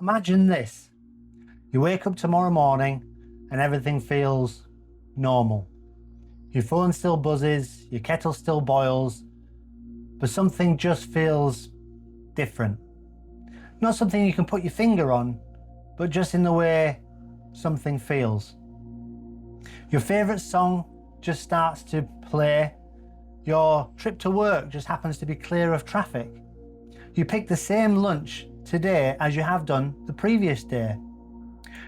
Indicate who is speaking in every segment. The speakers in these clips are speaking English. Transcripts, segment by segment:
Speaker 1: Imagine this. You wake up tomorrow morning and everything feels normal. Your phone still buzzes, your kettle still boils, but something just feels different. Not something you can put your finger on, but just in the way something feels. Your favourite song just starts to play. Your trip to work just happens to be clear of traffic. You pick the same lunch today as you have done the previous day.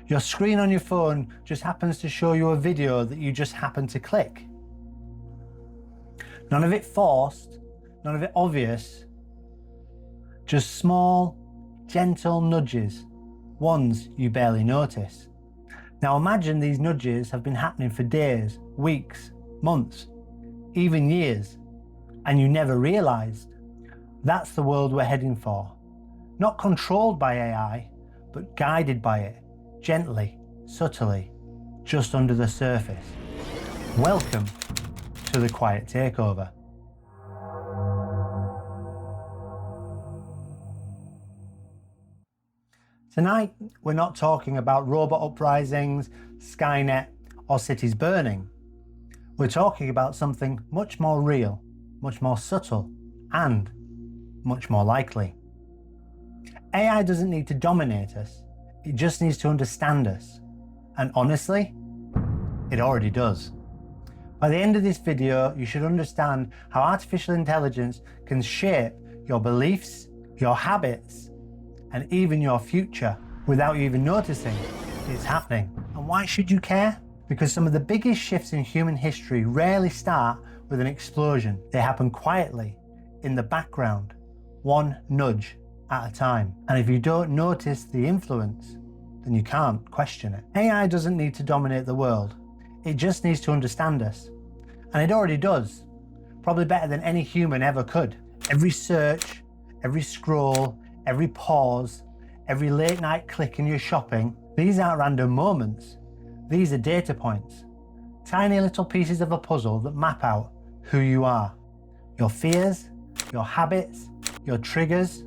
Speaker 1: Your screen on your phone just happens to show you a video that you just happen to click. None of it forced, none of it obvious, just small, gentle nudges, ones you barely notice. Now imagine these nudges have been happening for days, weeks, months, even years, and you never realised. That's the world we're heading for. Not controlled by AI, but guided by it, gently, subtly, just under the surface. Welcome to the Quiet Takeover. Tonight, we're not talking about robot uprisings, Skynet, or cities burning. We're talking about something much more real, much more subtle, and much more likely. AI doesn't need to dominate us, it just needs to understand us. And honestly, it already does. By the end of this video, you should understand how artificial intelligence can shape your beliefs, your habits, and even your future without you even noticing it's happening. And why should you care? Because some of the biggest shifts in human history rarely start with an explosion. They happen quietly, in the background, one nudge at a time. And if you don't notice the influence, then you can't question it. AI doesn't need to dominate the world. It just needs to understand us. And it already does, probably better than any human ever could. Every search, every scroll, every pause, every late night click in your shopping, these aren't random moments. These are data points, tiny little pieces of a puzzle that map out who you are. Your fears, your habits, your triggers,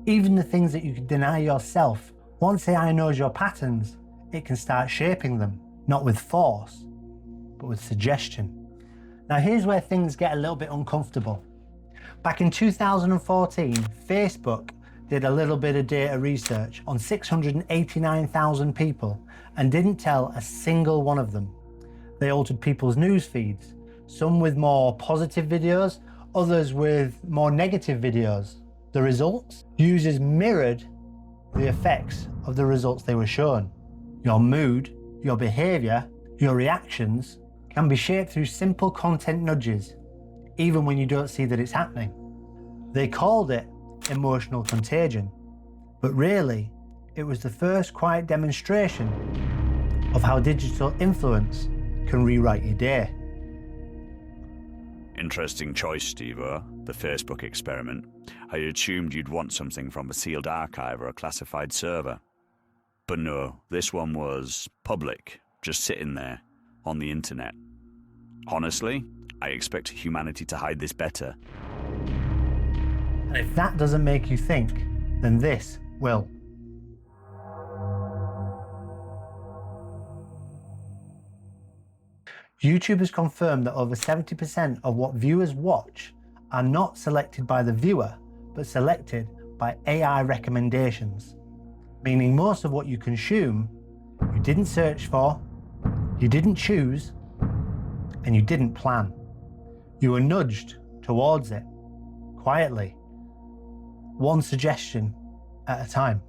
Speaker 1: even the things that you can deny yourself. Once AI knows your patterns, it can start shaping them, not with force, but with suggestion. Now here's where things get a little bit uncomfortable. Back in 2014, Facebook did a little bit of data research on 689,000 people and didn't tell a single one of them. They altered people's news feeds, some with more positive videos, others with more negative videos. The results? Users mirrored the effects of the results they were shown. Your mood, your behaviour, your reactions can be shaped through simple content nudges, even when you don't see that it's happening. They called it emotional contagion, but really, it was the first quiet demonstration of how digital influence can rewrite your day.
Speaker 2: Interesting choice, Steve-O, the Facebook experiment. I assumed you'd want something from a sealed archive or a classified server. But no, this one was public, just sitting there, on the internet. Honestly, I expect humanity to hide this better.
Speaker 1: And if that doesn't make you think, then this will. YouTube has confirmed that over 70% of what viewers watch are not selected by the viewer, but selected by AI recommendations. Meaning most of what you consume, you didn't search for, you didn't choose, and you didn't plan. You were nudged towards it, quietly, one suggestion at a time.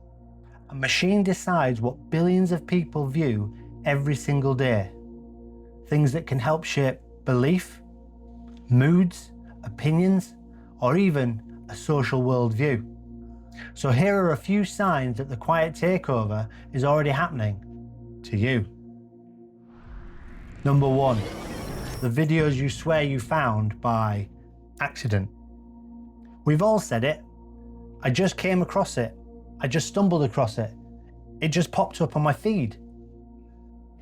Speaker 1: A machine decides what billions of people view every single day. Things that can help shape belief, moods, opinions, or even a social worldview. So here are a few signs that the quiet takeover is already happening to you. Number 1, the videos you swear you found by accident. We've all said it. I just came across it. I just stumbled across it. It just popped up on my feed.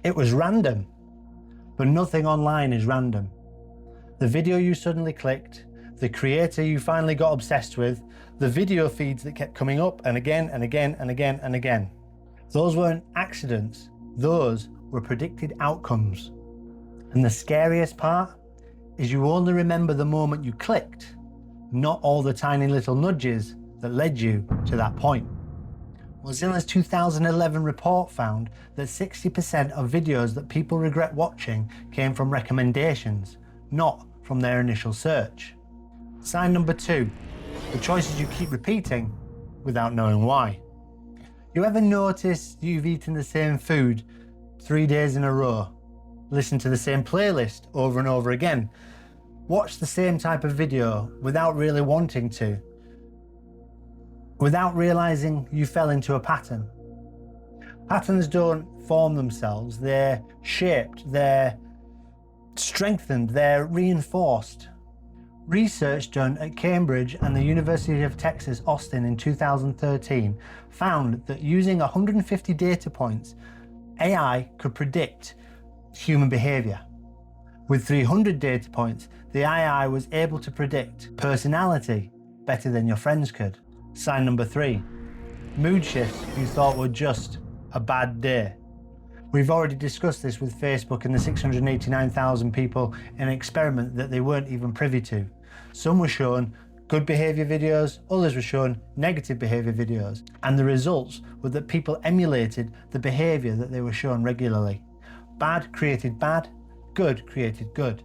Speaker 1: It was random. But nothing online is random. The video you suddenly clicked, the creator you finally got obsessed with, the video feeds that kept coming up and again and again and again and again. Those weren't accidents, those were predicted outcomes. And the scariest part is you only remember the moment you clicked, not all the tiny little nudges that led you to that point. Mozilla's 2011 report found that 60% of videos that people regret watching came from recommendations, not from their initial search. Sign number 2, the choices you keep repeating without knowing why. You ever notice you've eaten the same food 3 days in a row, listened to the same playlist over and over again, watched the same type of video without really wanting to, without realizing you fell into a pattern? Patterns don't form themselves, they're shaped, they're strengthened, they're reinforced. Research done at Cambridge and the University of Texas, Austin in 2013 found that using 150 data points, AI could predict human behavior. With 300 data points, the AI was able to predict personality better than your friends could. Sign number 3, mood shifts you thought were just a bad day. We've already discussed this with Facebook and the 689,000 people in an experiment that they weren't even privy to. Some were shown good behaviour videos, others were shown negative behaviour videos, and the results were that people emulated the behaviour that they were shown regularly. Bad created bad, good created good.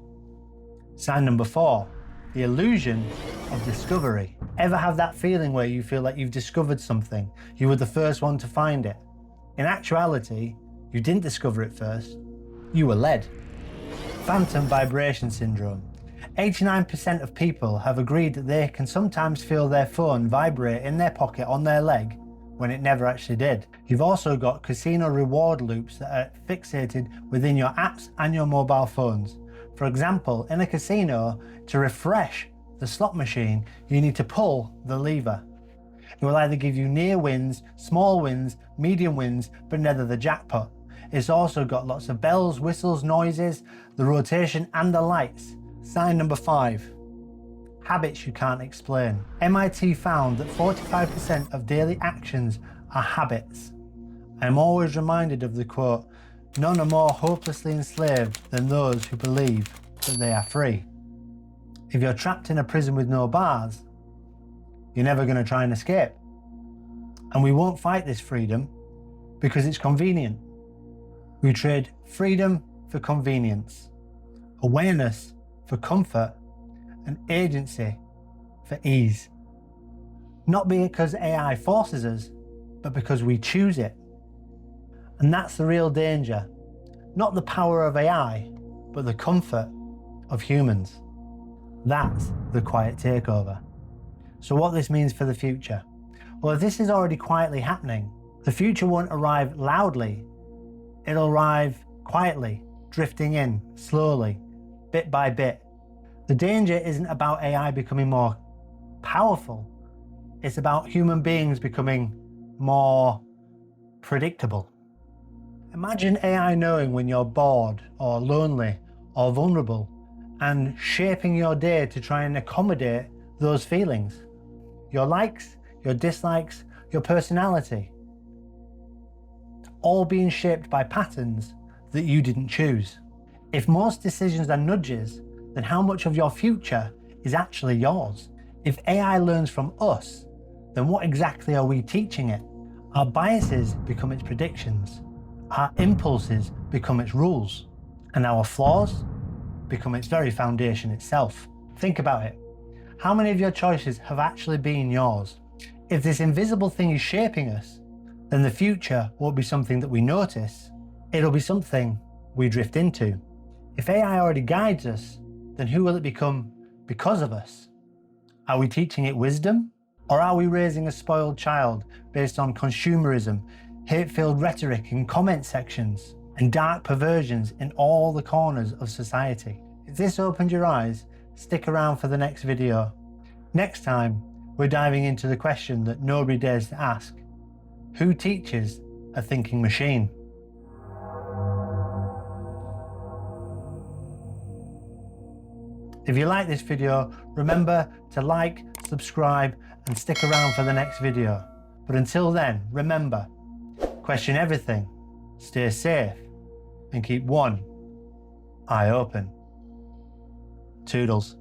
Speaker 1: Sign number 4, the illusion of discovery. Ever have that feeling where you feel like you've discovered something, you were the first one to find it? In actuality, you didn't discover it first, you were led. Phantom vibration syndrome. 89% of people have agreed that they can sometimes feel their phone vibrate in their pocket on their leg when it never actually did. You've also got casino reward loops that are fixated within your apps and your mobile phones. For example, in a casino, to refresh the slot machine, you need to pull the lever. It will either give you near wins, small wins, medium wins, but never the jackpot. It's also got lots of bells, whistles, noises, the rotation and the lights. Sign number 5, habits you can't explain. MIT found that 45% of daily actions are habits. I'm always reminded of the quote, "None are more hopelessly enslaved than those who believe that they are free." If you're trapped in a prison with no bars, you're never going to try and escape. And we won't fight this freedom because it's convenient. We trade freedom for convenience, awareness for comfort, and agency for ease. Not because AI forces us, but because we choose it. And that's the real danger. Not the power of AI, but the comfort of humans. That's the quiet takeover. So what this means for the future? Well, if this is already quietly happening, the future won't arrive loudly. It'll arrive quietly, drifting in, slowly, bit by bit. The danger isn't about AI becoming more powerful. It's about human beings becoming more predictable. Imagine AI knowing when you're bored or lonely or vulnerable and shaping your day to try and accommodate those feelings. Your likes, your dislikes, your personality. All being shaped by patterns that you didn't choose. If most decisions are nudges, then how much of your future is actually yours? If AI learns from us, then what exactly are we teaching it? Our biases become its predictions, our impulses become its rules, and our flaws become its very foundation itself. Think about it. How many of your choices have actually been yours? If this invisible thing is shaping us, then the future won't be something that we notice, it'll be something we drift into. If AI already guides us, then who will it become because of us? Are we teaching it wisdom? Or are we raising a spoiled child based on consumerism, hate-filled rhetoric in comment sections, and dark perversions in all the corners of society? If this opened your eyes, stick around for the next video. Next time, we're diving into the question that nobody dares to ask. Who teaches a thinking machine? If you like this video, remember to like, subscribe, and stick around for the next video. But until then, remember, question everything, stay safe, and keep one eye open. Toodles.